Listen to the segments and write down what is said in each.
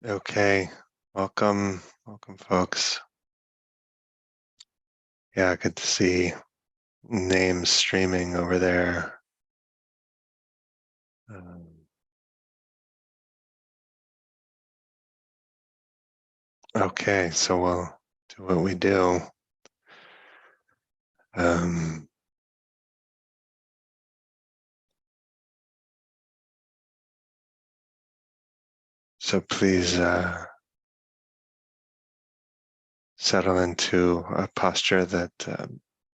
Okay, welcome, folks. Yeah, good to see names streaming over there. Um, okay, so we'll do what we do. Um, so please settle into a posture that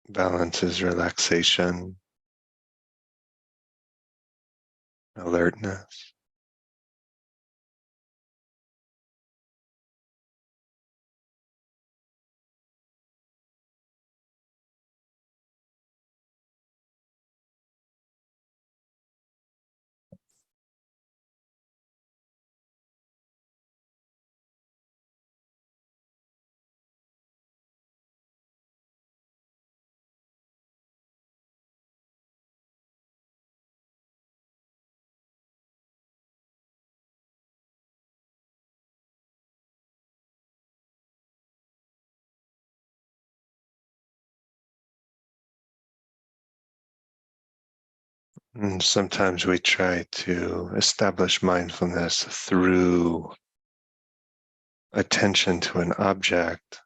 balances relaxation, alertness. And sometimes we try to establish mindfulness through attention to an object,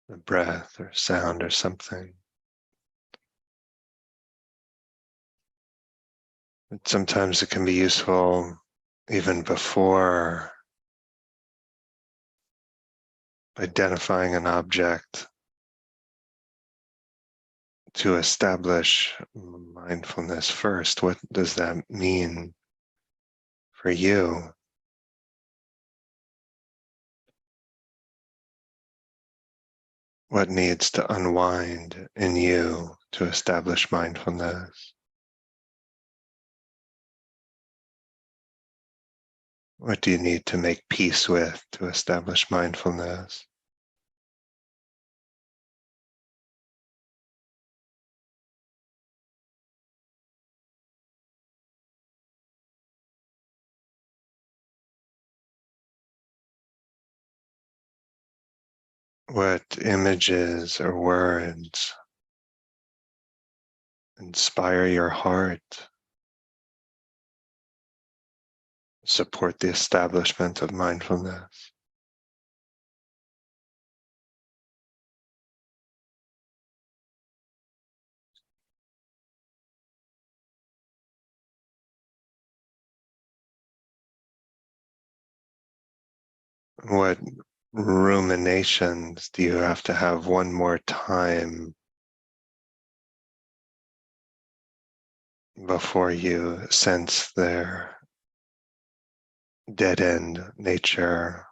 a breath or sound or something. But sometimes it can be useful even before identifying an object to establish mindfulness first. What does that mean for you? What needs to unwind in you to establish mindfulness? What do you need to make peace with to establish mindfulness? What images or words inspire your heart, support the establishment of mindfulness? What ruminations do you have to have one more time before you sense their dead-end nature?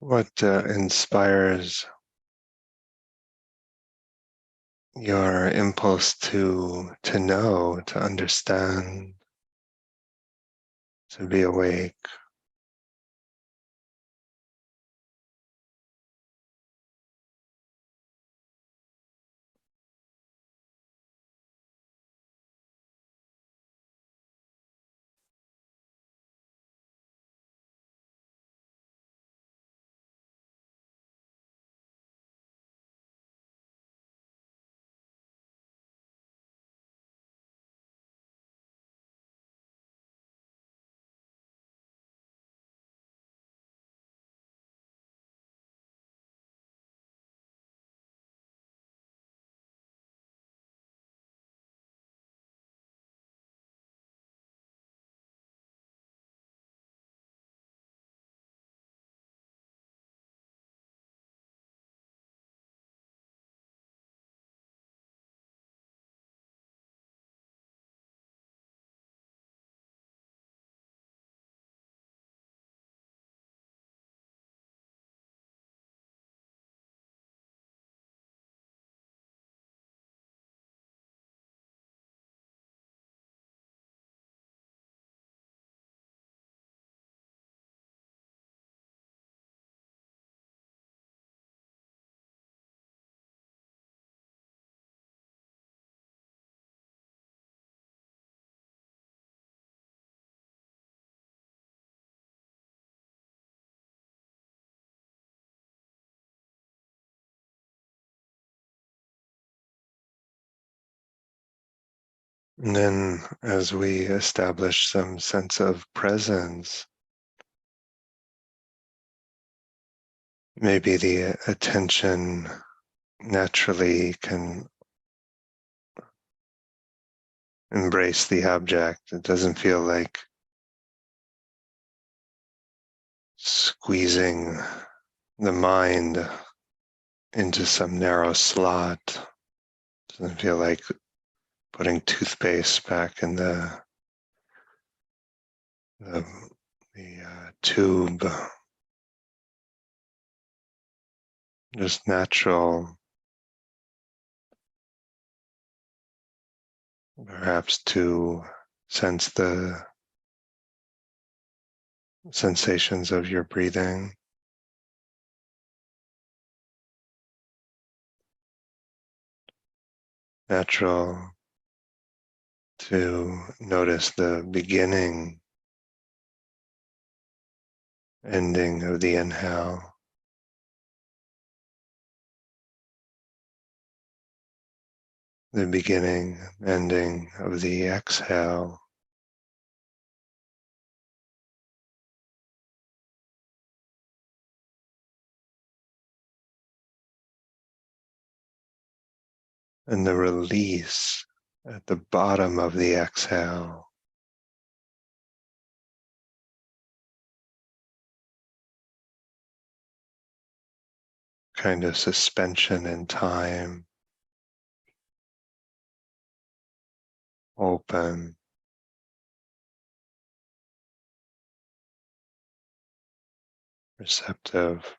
What inspires your impulse to know, to understand, to be awake? And then as we establish some sense of presence, maybe the attention naturally can embrace the object. It doesn't feel like squeezing the mind into some narrow slot. It doesn't feel like putting toothpaste back in the, the tube. Just natural, perhaps to sense the sensations of your breathing. Natural to notice the beginning, ending of the inhale, the beginning, ending of the exhale. And the release at the bottom of the exhale. Kind of suspension in time, open, receptive.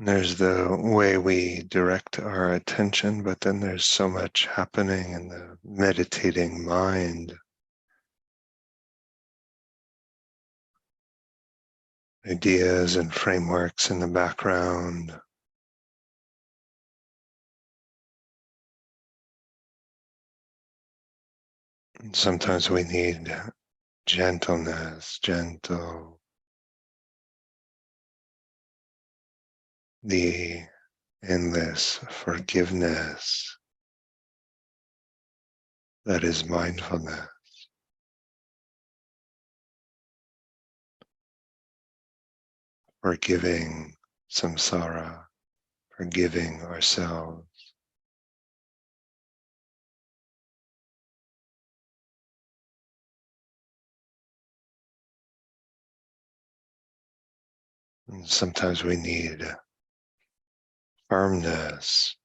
There's the way we direct our attention, but then there's so much happening in the meditating mind. Ideas and frameworks in the background. And sometimes we need gentleness, the endless forgiveness that is mindfulness, forgiving samsara, forgiving ourselves. And sometimes we need firmness,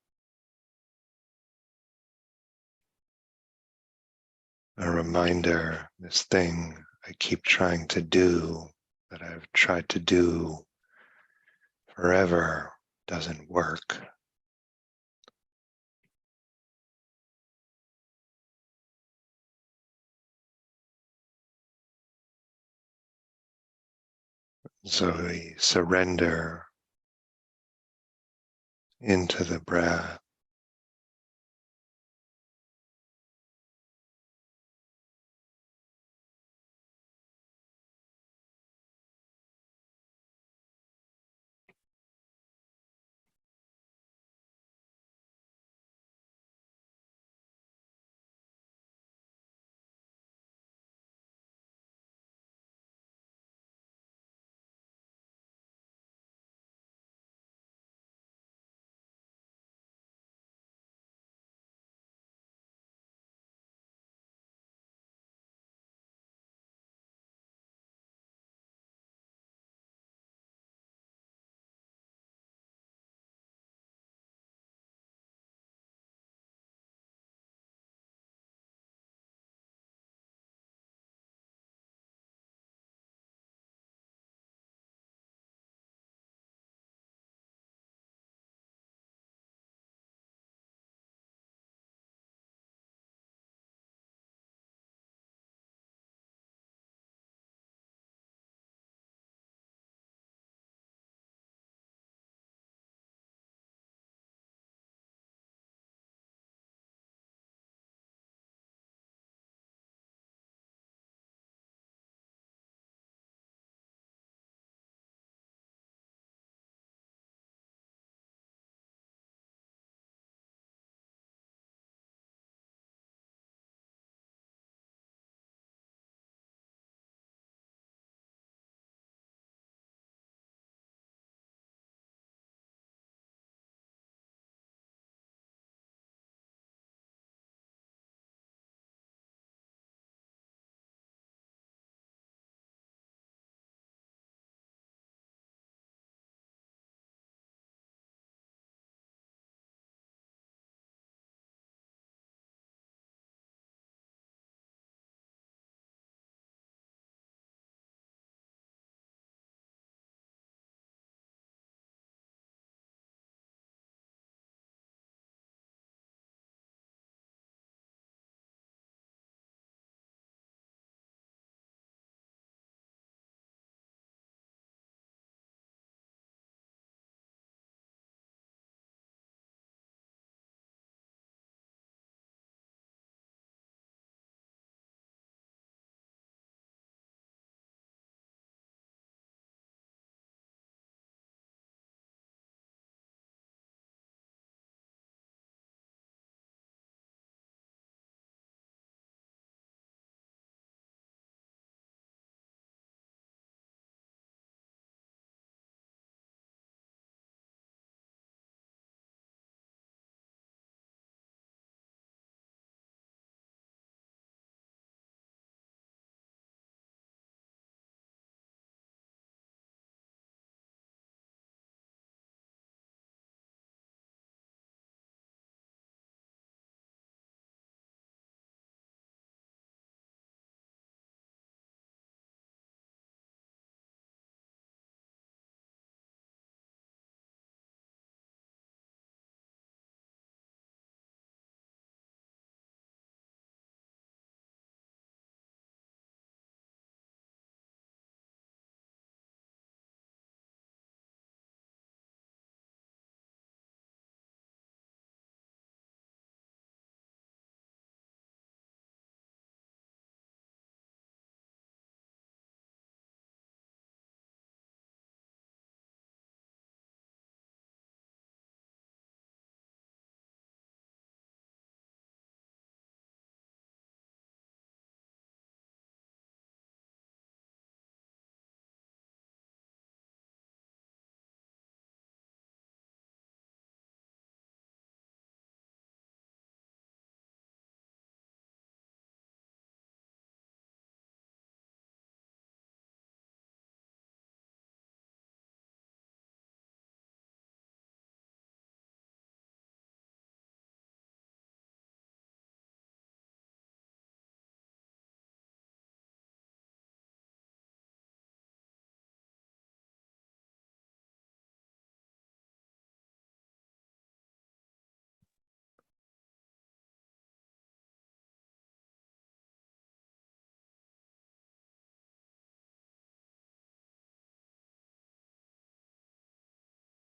a reminder, this thing I keep trying to do, that I've tried to do forever, doesn't work. So we surrender into the breath.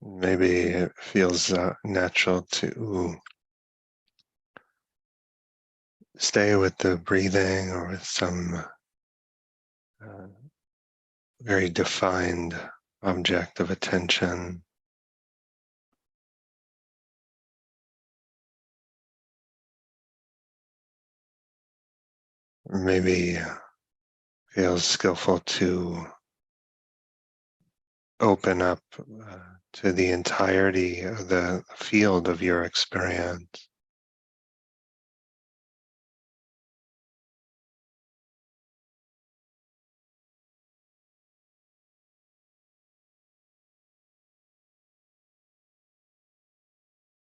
Maybe it feels natural to stay with the breathing or with some uh, very defined object of attention. Or maybe feels skillful to open up to the entirety of the field of your experience.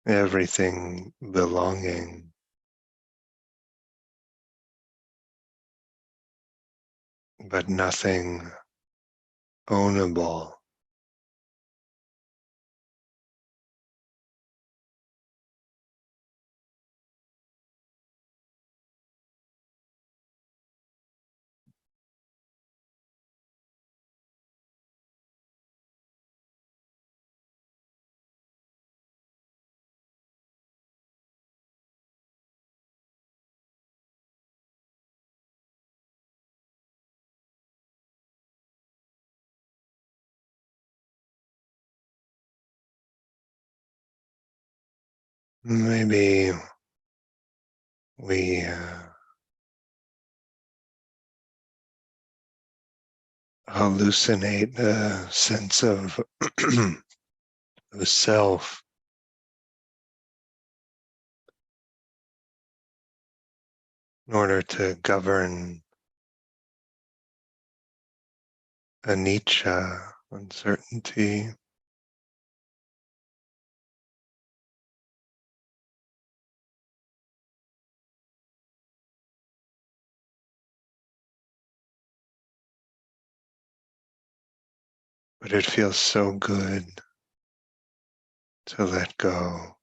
Everything belonging, but nothing ownable. Maybe we hallucinate a sense of the self in order to govern anicca, uncertainty. But it feels so good to let go.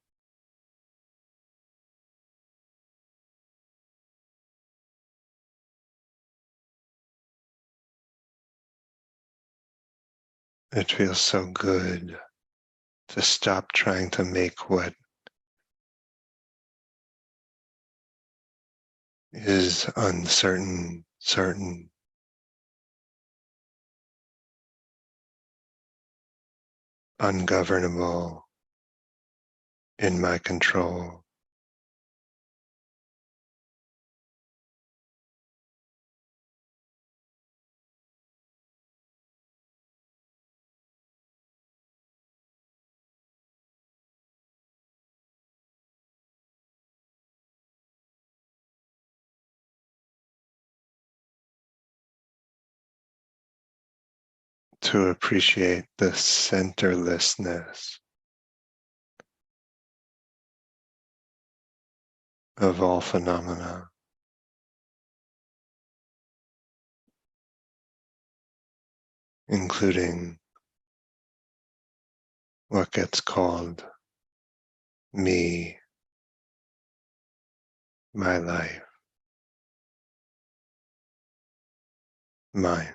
It feels so good to stop trying to make what is uncertain, certain, ungovernable, in my control. To appreciate the centerlessness of all phenomena, including what gets called me, my life, mine.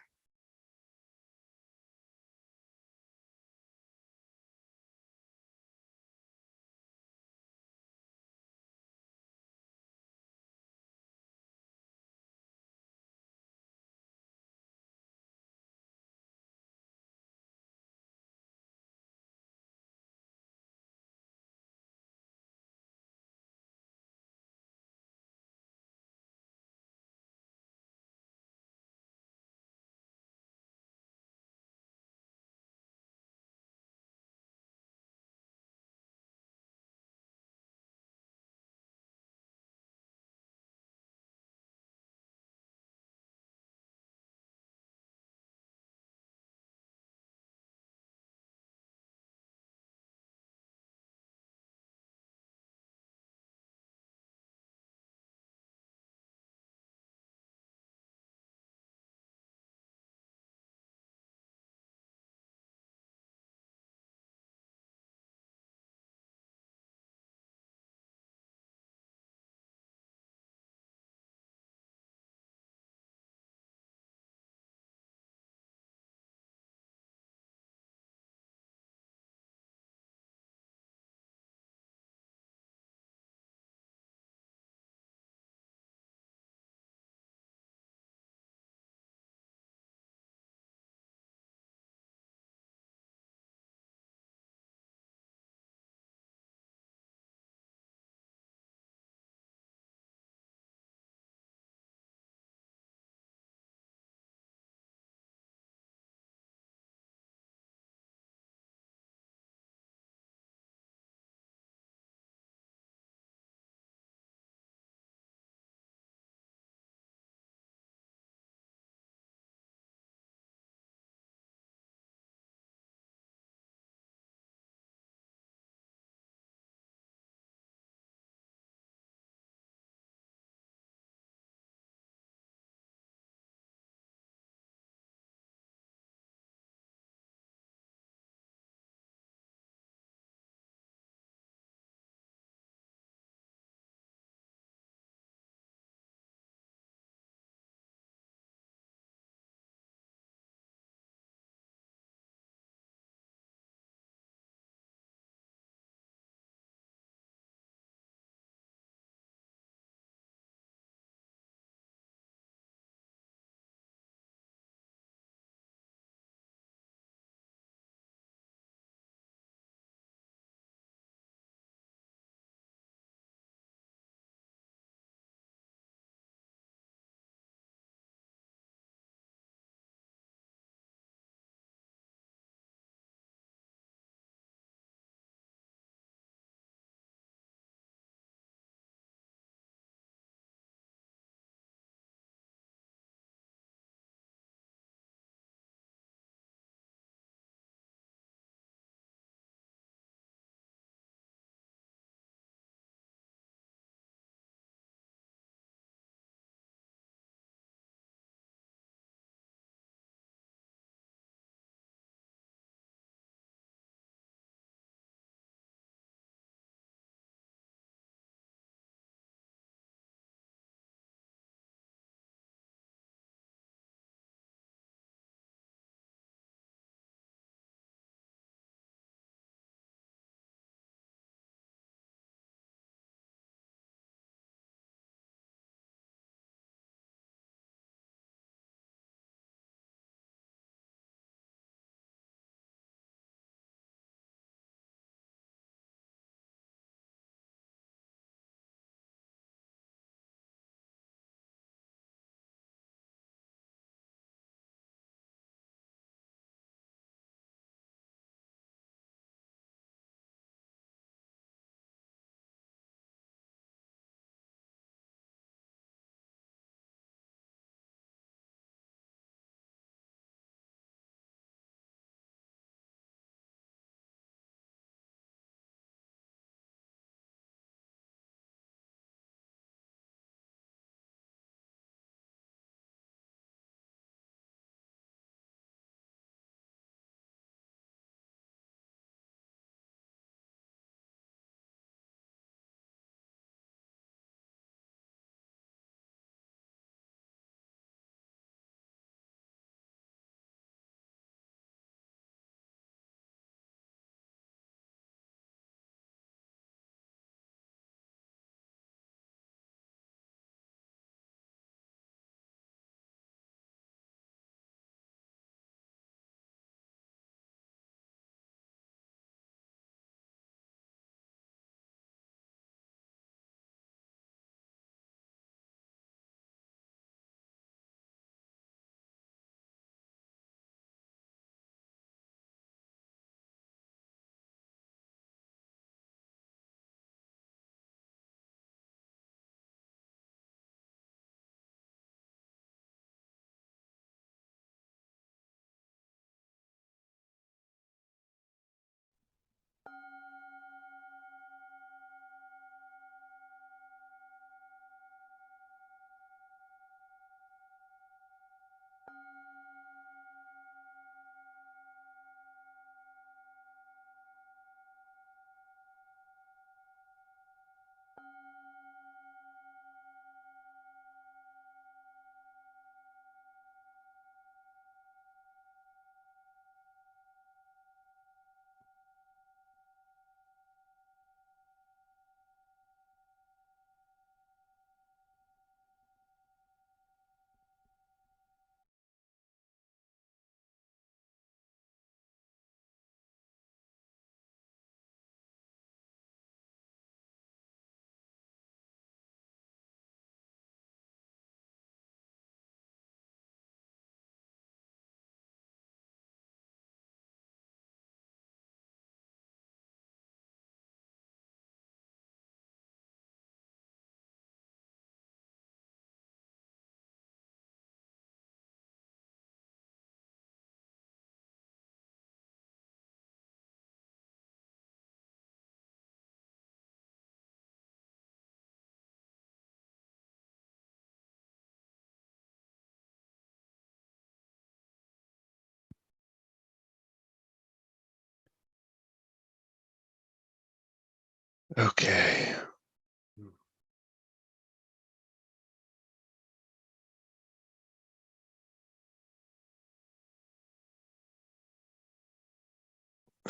Okay.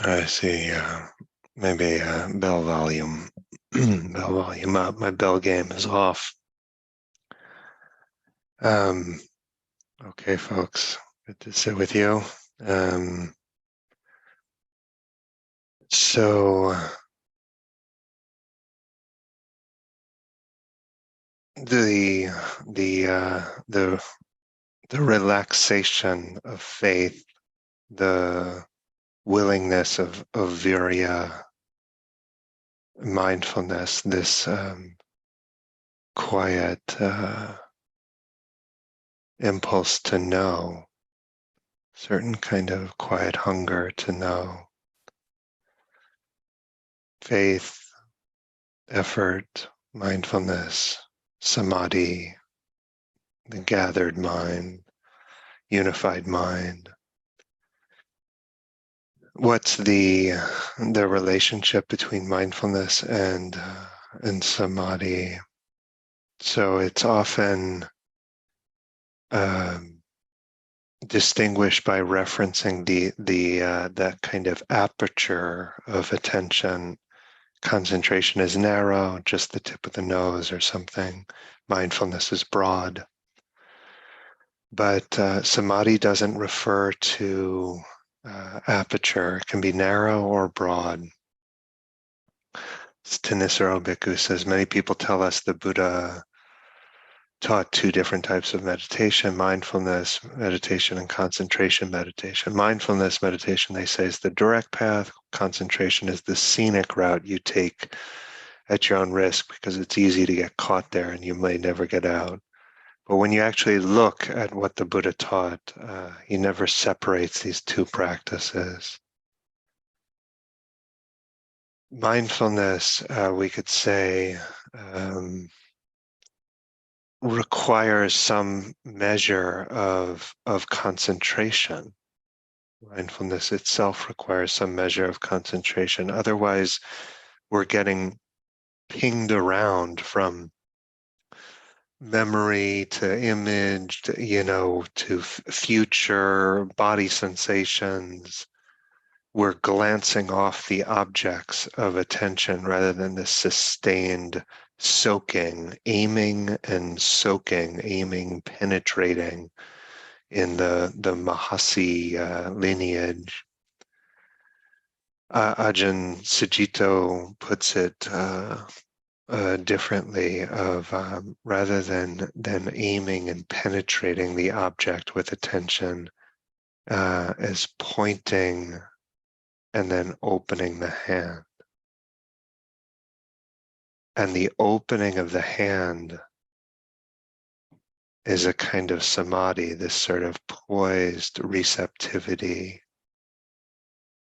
I see. Maybe bell volume. Bell volume up. My bell game is off. Okay, folks. Good to sit with you. So the the relaxation of faith, the willingness of virya, mindfulness, this quiet impulse to know, certain kind of quiet hunger to know, faith, effort, mindfulness, samadhi, the gathered mind, unified mind. What's the relationship between mindfulness and samadhi? So it's often distinguished by referencing that kind of aperture of attention. Concentration is narrow, just the tip of the nose or something. Mindfulness is broad. But samadhi doesn't refer to aperture. It can be narrow or broad. Thanissaro Bhikkhu says, many people tell us the Buddha taught two different types of meditation, mindfulness meditation and concentration meditation. Mindfulness meditation, they say, is the direct path. Concentration is the scenic route you take at your own risk because it's easy to get caught there and you may never get out. But when you actually look at what the Buddha taught, he never separates these two practices. Mindfulness, we could say, requires some measure of concentration. Mindfulness itself requires some measure of concentration. Otherwise, we're getting pinged around from memory to image, to future body sensations. We're glancing off the objects of attention rather than the sustained soaking, aiming and soaking, aiming, penetrating in the Mahasi lineage. Ajahn Sujito puts it differently of rather than aiming and penetrating the object with attention as pointing and then opening the hand. And the opening of the hand is a kind of samadhi, this sort of poised receptivity,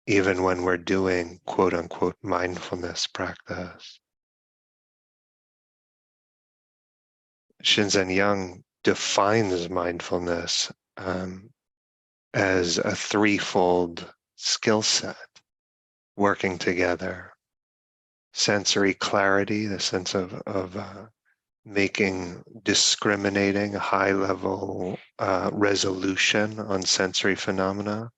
even when we're doing quote unquote mindfulness practice. Shinzen Young defines mindfulness as a threefold skill set working together. Sensory clarity, the sense of discriminating high-level resolution on sensory phenomena.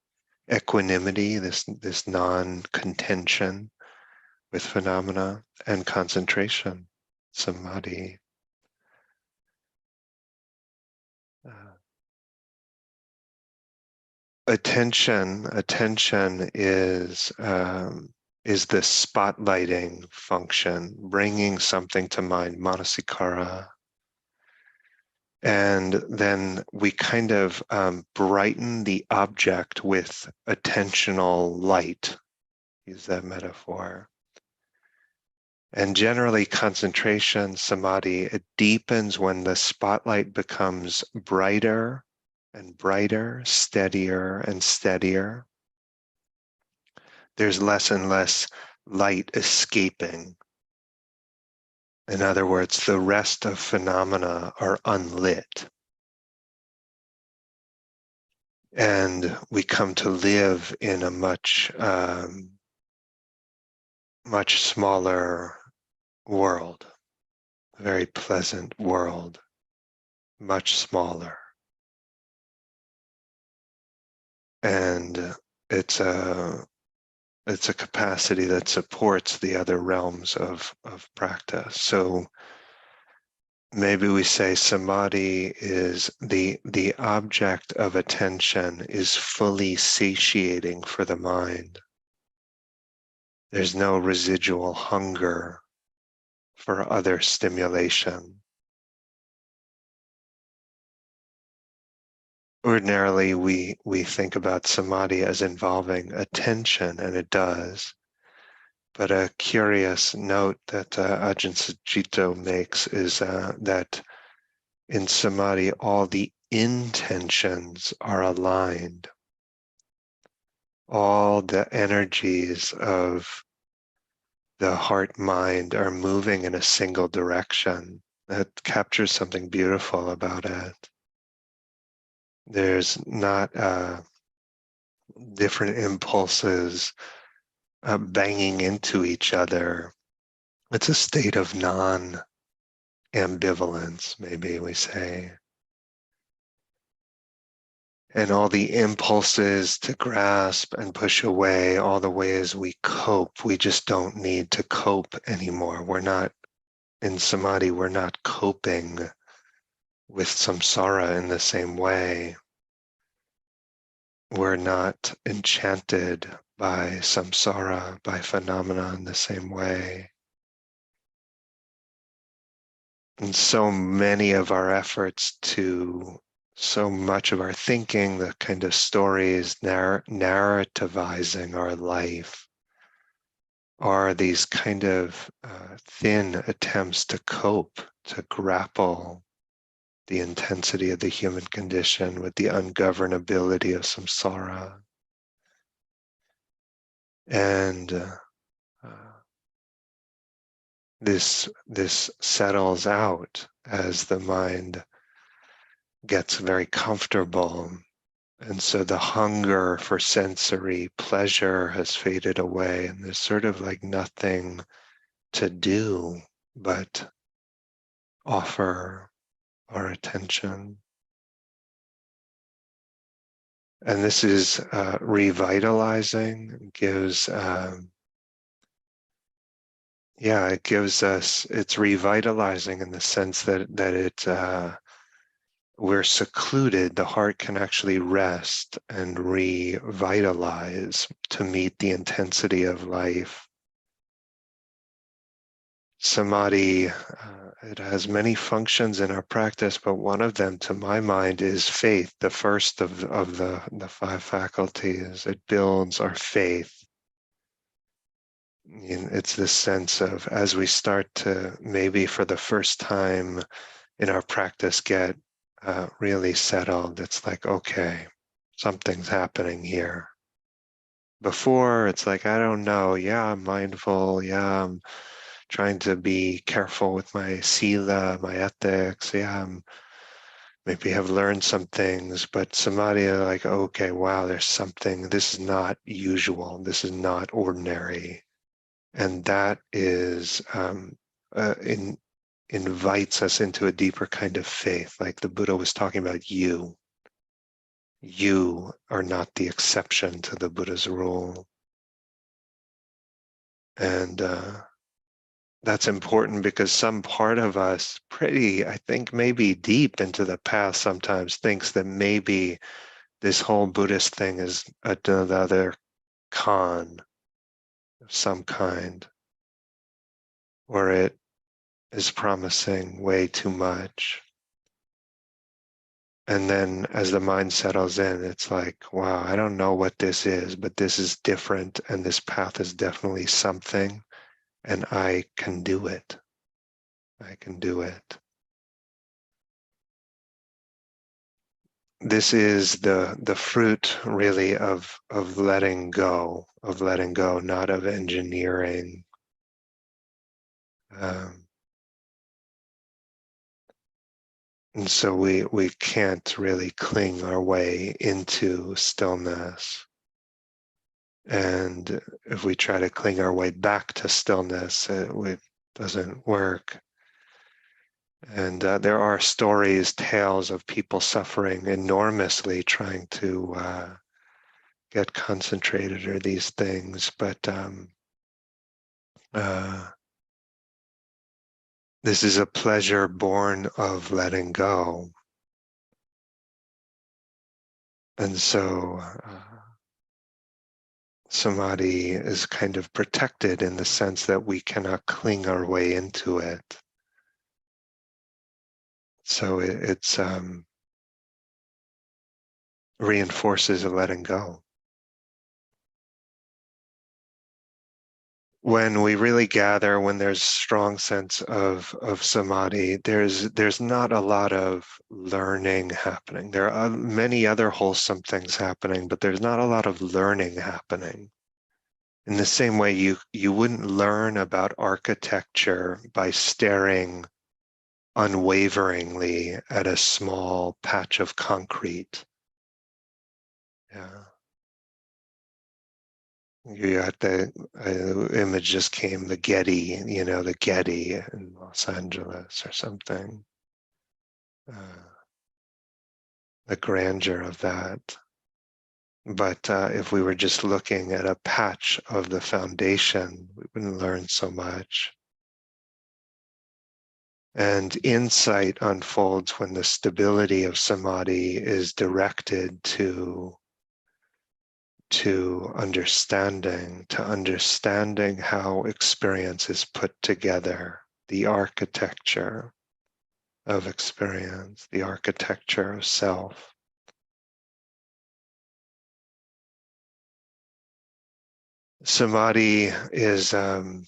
Equanimity, this non-contention with phenomena. And concentration, samadhi. Attention is the spotlighting function, bringing something to mind, manasikara. And then we kind of brighten the object with attentional light, use that metaphor. And generally concentration, samadhi, it deepens when the spotlight becomes brighter and brighter, steadier and steadier. There's less and less light escaping. In other words, the rest of phenomena are unlit. And we come to live in a much smaller world, a very pleasant world, much smaller. And it's a capacity that supports the other realms of practice. So maybe we say samadhi is the object of attention is fully satiating for the mind. There's no residual hunger for other stimulation. Ordinarily, we think about samadhi as involving attention, and it does. But a curious note that Ajahn Sucitto makes is that in samadhi, all the intentions are aligned. All the energies of the heart-mind are moving in a single direction. That captures something beautiful about it. There's not different impulses banging into each other. It's a state of non-ambivalence, maybe we say. And all the impulses to grasp and push away, all the ways we cope, we just don't need to cope anymore. We're not, in samadhi, we're not coping with samsara in the same way. We're not enchanted by samsara, by phenomena in the same way. And so many of our efforts so much of our thinking, the kind of stories, narrativizing our life, are these kind of thin attempts to cope, to grapple the intensity of the human condition with the ungovernability of samsara. And this settles out as the mind gets very comfortable. And so the hunger for sensory pleasure has faded away, and there's sort of like nothing to do but offer our attention. And this is revitalizing, gives it gives us, it's revitalizing in the sense that we're secluded, the heart can actually rest and revitalize to meet the intensity of life. Samadhi, it has many functions in our practice, but one of them, to my mind, is faith, the first of the five faculties. It builds our faith. It's this sense of, as we start to, maybe for the first time in our practice, get really settled, it's like, okay, something's happening here. Before, it's like, I don't know, yeah, I'm mindful, yeah, I'm trying to be careful with my sila, my ethics, yeah, I'm maybe have learned some things, but samadhi, like, okay, wow, there's something, this is not usual, this is not ordinary. And that is, invites us into a deeper kind of faith, like the Buddha was talking about you. You are not the exception to the Buddha's rule. And that's important because some part of us, I think maybe deep into the past sometimes, thinks that maybe this whole Buddhist thing is another con of some kind, or it is promising way too much. And then as the mind settles in, it's like, wow, I don't know what this is, but this is different, and this path is definitely something, and I can do it. I can do it. This is the fruit, really, of letting go, not of engineering. And so we can't really cling our way into stillness. And if we try to cling our way back to stillness, doesn't work. And there are stories, tales of people suffering enormously trying to get concentrated or these things, but this is a pleasure born of letting go. And so Samadhi is kind of protected in the sense that we cannot cling our way into it. So it's reinforces a letting go. When we really gather, when there's strong sense of samadhi, there's not a lot of learning happening. There are many other wholesome things happening, but there's not a lot of learning happening. In the same way, you wouldn't learn about architecture by staring unwaveringly at a small patch of concrete. Yeah. You got the image just came, the Getty, the Getty in Los Angeles or something. The grandeur of that. But if we were just looking at a patch of the foundation, we wouldn't learn so much. And insight unfolds when the stability of samadhi is directed to understanding how experience is put together, the architecture of experience, the architecture of self. Samadhi is the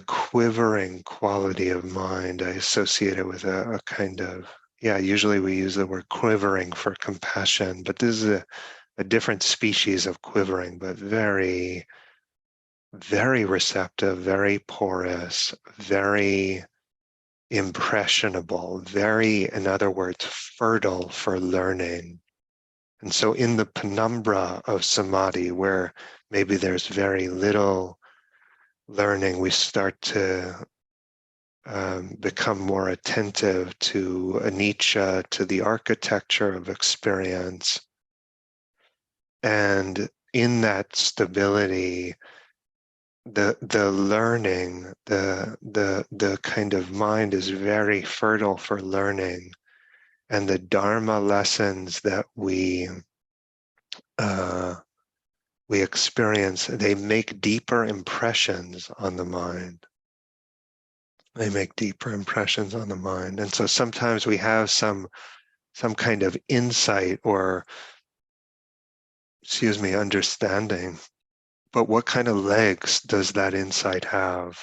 quivering quality of mind. I associate it with a kind of, usually we use the word quivering for compassion, but this is a different species of quivering, but very, very receptive, very porous, very impressionable, very, in other words, fertile for learning. And so in the penumbra of samadhi, where maybe there's very little learning, we start to become more attentive to anicca, to the architecture of experience. And in that stability, the learning, the kind of mind is very fertile for learning. And the Dharma lessons that we experience, they make deeper impressions on the mind. They make deeper impressions on the mind. And so sometimes we have some kind of insight or, understanding. But what kind of legs does that insight have?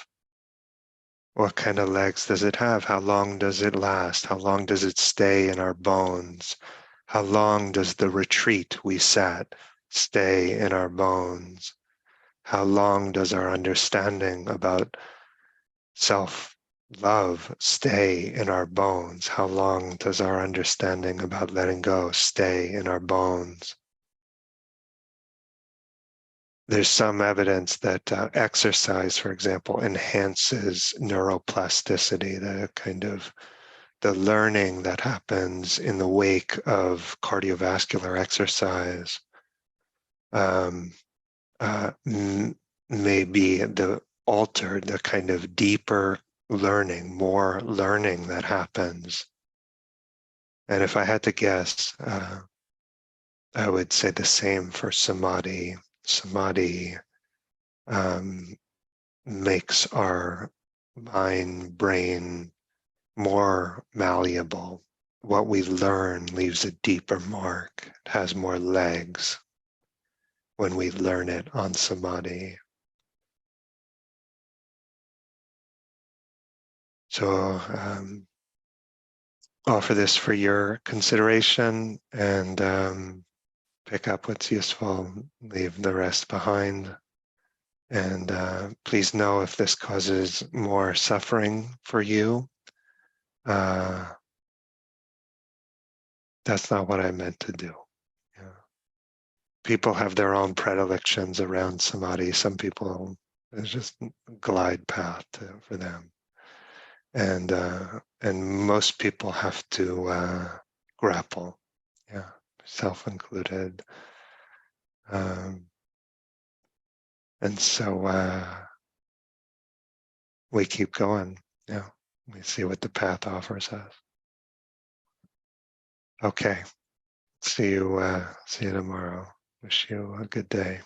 What kind of legs does it have? How long does it last? How long does it stay in our bones? How long does the retreat we sat stay in our bones? How long does our understanding about self-love stay in our bones? How long does our understanding about letting go stay in our bones? There's some evidence that exercise, for example, enhances neuroplasticity, the kind of the learning that happens in the wake of cardiovascular exercise may be the kind of deeper learning, more learning that happens. And if I had to guess, I would say the same for samadhi. Samadhi makes our mind, brain more malleable. What we learn leaves a deeper mark. It has more legs when we learn it on samadhi. So offer this for your consideration and pick up what's useful, leave the rest behind. And please know if this causes more suffering for you. That's not what I meant to do. Yeah. People have their own predilections around samadhi. Some people It's just a glide path for them. And most people have to grapple, yeah, self included. And so we keep going. Yeah, we see what the path offers us. Okay, see you tomorrow. Wish you a good day.